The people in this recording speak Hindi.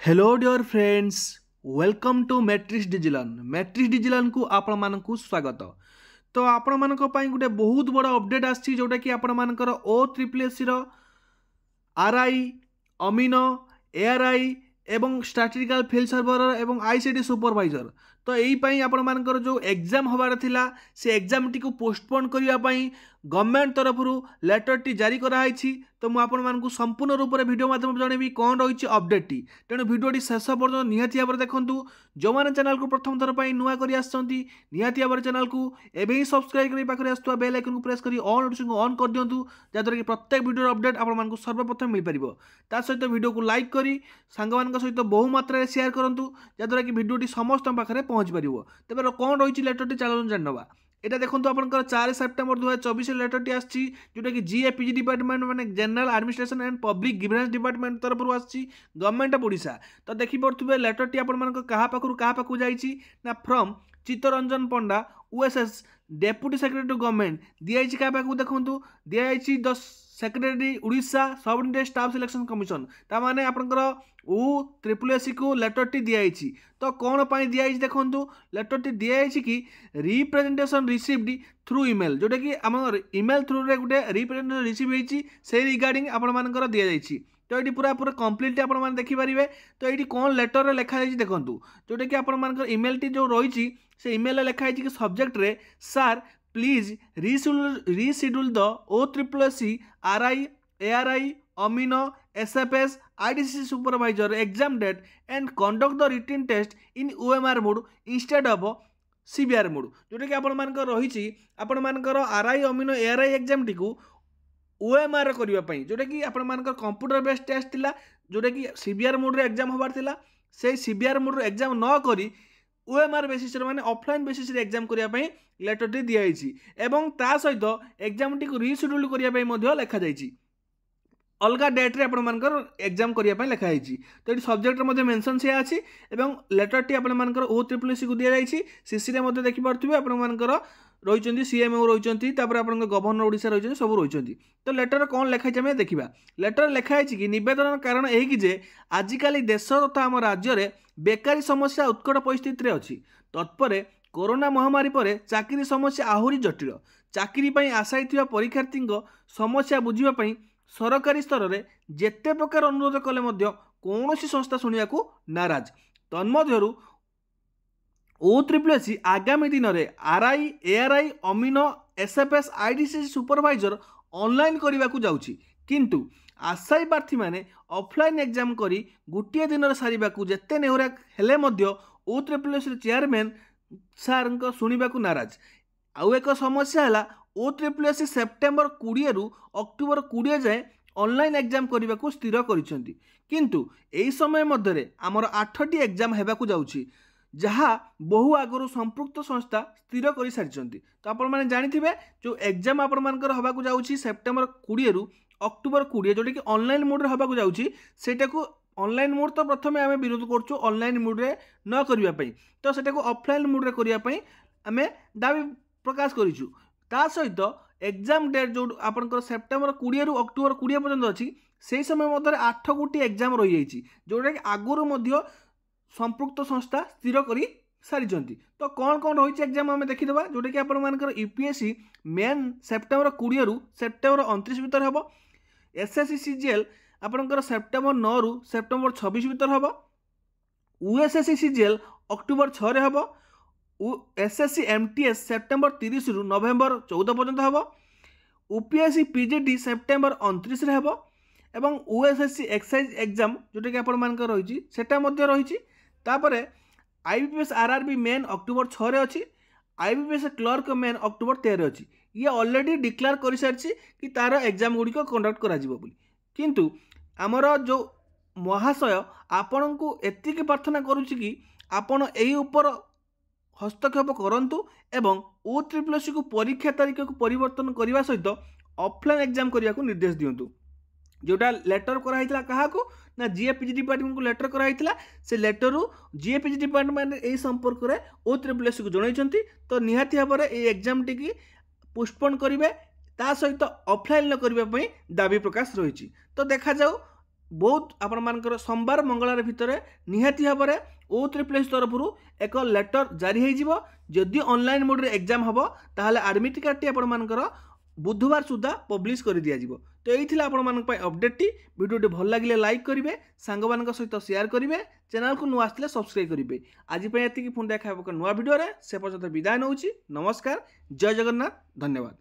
Hello dear friends, welcome to Matrix डिजिलन। मैट्रिक्स डिजिलन को आपण मानकु स्वागत। तो आपण मानक पई गुटे बहुत बड़ा अपडेट आछि जोटा कि आपण मानकर ओ ट्रिपल एस रो आरआई अमीनो एआरआई एवं स्ट्रैटेजिकल फील्ड सर्वर एवं आईसीटी सुपरवाइजर। तो यही आपण मानकर जो एग्जाम होबार थिला से एग्जाम टी को पोस्टपोन करिया पई गवर्नमेंट तरफ लेटर टी जारी कराई। तो मुझे संपूर्ण रूप से वीडियो माध्यम जनइबी कौन रही अपडेट टी। तेणु वीडियो शेष पर्यटन निहाती भाव देखूँ। जो मैंने चैनल को प्रथम थर पर नुआ कर निहाती भाव चैनल को एवं ही सब्सक्राइब कर पाखे आसुवा बेल आइकन को प्रेस कर ऑल नोटिफिकेशन को ऑन कर दिंतु, जहाँद्वारा कि प्रत्येक वीडियो अपडेट आपको सर्वप्रथम मिल पार। ता सहित वीडियो को लाइक करी सांग मान सहित बहु मात्रा शेयर करूँ, जहाँद्वारा कि वीडियो समस्त पाखे पहुँच पार। तेज कौन रही लेटर टी चलो जानवा। এটা দেখুন আপনার 4 সেপ্টেম্বর 2024 লেটরটি আসছে, যেটা কি জিএপিজি ডিপার্টমেন্ট মানে general administration and public governance department তরফর আসছে গভর্নমেন্ট অফ ওড়িশা। তো দেখিপারে লেটরটি আপনার কাহা পাখু যাইছি না from Chittaranjan Panda OSS deputy secretary to government दिखाई क्या पाखु देखूँ दिखाई the secretary Orissa subordinate staff selection commission. ताने आपंकर ओ ट्रिपल एस को लेटर टी दिखाई। तो कौन पाई दिखाई देखूँ लेटर टी दिखाई कि रिप्रेजेंटेशन रिसीव्ड थ्रू ईमेल, जोटा कि आम ईमेल थ्रू रे गोटे रिप्रेजेंटेशन रिसीव होती से रिगार्डिंग आपंकर दि जाइए। तो ये पूरा पूरा कम्प्लीट आप देखिपारे। तो ये कौन लेटर लिखाई देखूँ, जोटा कि आपर ईमेल टी जो रही से ईमेल लिखाई कि subject re sir please reschedule the O triple S RI ARI अमीनो SFS IDC supervisor exam date and conduct the written test in OMR mode instead of CBR mode. जोटा कि आपर आरआई अमीनो एआरआई एग्जाम टी को ओएमआर करने, जोटा कि आपर कंप्यूटर बेस्ड टेस्ट थिला, जोटा कि सीबीआर मोड रे एग्जाम होबार थिला। से सीबीआर मोड रे एग्जाम न करी ओएमआर बेसिस माने ऑफलाइन बेसिस रे एग्जाम करने लेटर टी दिखाई एवं ता सहित एग्जाम टी को रिशिड्यूल करने लिखा जाइए। अलग डेट रे आपनकर एग्जाम करने लिखाई। तो ये सब्जेक्ट मेंशन से अच्छी एवं लेटर टी आपनकर ओ ट्रिपल एस को दि जाइए। सीसी रे देखिपे आपनकर रही सीएमओ रही गवर्नर ओडिशा रही सब रही। तो लेटर कौन लिखाई आम देखा। लेटर लिखाई कि नवेदन कारण यही आजिकल देश तथा आम राज्य में बेकारी समस्या उत्कट परिस्थिति अच्छी। तत्पर कोरोना महामारी पर चाकरी समस्या आहरी जटिल। चाकरी आशायी परीक्षार्थी समस्या बुझापी सरकारी स्तर में जेते प्रकार अनुरोध कले कौन संस्था शुणा नाराज। तन्मध्यरु ओ ट्रिपल एस आगामी दिन में आरआई एआरआई अमीनो एसएफएस आईडीसी सुपरवाइजर ऑनलाइन करने को जाउछि, किंतु आशायी प्रार्थी माने ऑफलाइन एग्जाम करी गोटे दिन सारिबा को जेते नेहरा हेले मध्य ओ ट्रिपल एस चेयरमैन सार शुणा नाराज। आउ एक समस्या है ओ ट्रिपल एस सेप्टेम्बर 20 रु अक्टोबर 20 जाए ऑनलाइन एग्जाम करने को स्थिर करिसेंती, किंतु एही समय मध्य आमर 8टी एग्जाम हेबाकू जाउछि, जहाँ बहु आगु संपृक्त संस्था स्थिर कर सारी। तो आपने जानिथिबे जो एग्जाम आपर हवाक जाउछि सेप्टेम्बर 20 रु अक्टोबर 20, जोटा कि ऑनलाइन मोड रे हवाक जाउछि, सेटा को ऑनलाइन मोड तो प्रथम आम विरोध करछु ऑनलाइन मोड रे न करिया पई। तो सेटा को ऑफलाइन मोड रे करिया पई आम दाबी प्रकाश करिछु। ता सहित एग्जाम डेट जो आपनकर सेप्टेम्बर 20 रु अक्टोबर 20 पर्यंत अछि, से समय मध्य 8 गोटी एग्जाम रही जाइछि, जोटा कि आगुरु मध्य संपृक्त संस्था स्थिर कर सारी। तो कौन कौन रही एग्जाम आम देखीदा, जोटा कि आपर यूपीएससी मेन सेप्टेम्बर 20 रु सेप्टेम्बर 29 भितर हम। एसएससी सीजीएल आपनकर सेप्टेम्बर 9 रु सेप्टेम्बर 26 भितर हम। यूएसएससी सीजीएल अक्टोबर 6 रे हम। एसएससी एमटीएस सेप्टेम्बर 30 रु नवेम्बर 14 पर्यंत हम। यूपीएससी पीजीटी सेप्टेम्बर 29 रे हम। एवं यूएसएससी एक्साइज एग्जाम जोटा कि आपर रही सेटा मध्य रही। तापर आईबीपीएस आरआरबी मेन अक्टोबर 6 रे अच्छी। आईबीपीएस क्लर्क मेन अक्टोबर 13 अच्छी। ये ऑलरेडी डिक्लेयर कर सारी कि तार एग्जाम गुड़िक कंडक्ट करा किंतु आमर जो महाशय आपण को एति प्रार्थना करुच्ची कि आपण यही उपर हस्तक्षेप करंतु एवं ओ ट्रिपल एस को परीक्षा तारीख को परिवर्तन करने सहित ऑफलाइन एग्जाम करने को निर्देश दिंतु। जोटा लेटर कराइला क्या ना जीएपीजी डिपार्टमेंट को लेटर कराइला, से लेटर जीएपीजी डिपार्टमेंट यही संपर्क में ओ ट्रिपल एस को जनइछंती। तो निहाती भाव में ये एग्जाम टी पोस्टपोन करेंगे, ता सहित ऑफलाइन करने दाबी प्रकाश रही। तो देखा जाऊ बहुत आपण सोमवार मंगलवार भितर निहाती भाव में OSSEE तरफ एक लेटर जारी हो जदि ऑनलाइन मोड रे एग्जाम हम ताहले एडमिट कार्ड टी आपण बुधवार सुधा पब्लिश कर दिया। तो यही आपण अपडेट टी वीडियो भल लगे लाइक करेंगे सांग मान सहित शेयर करेंगे चैनल को नुआ आसले सब्सक्राइब करेंगे। आज ये पुणी देखा नुआ वीडियो से पर्यंत विदाय नौची। नमस्कार, जय जगन्नाथ, धन्यवाद।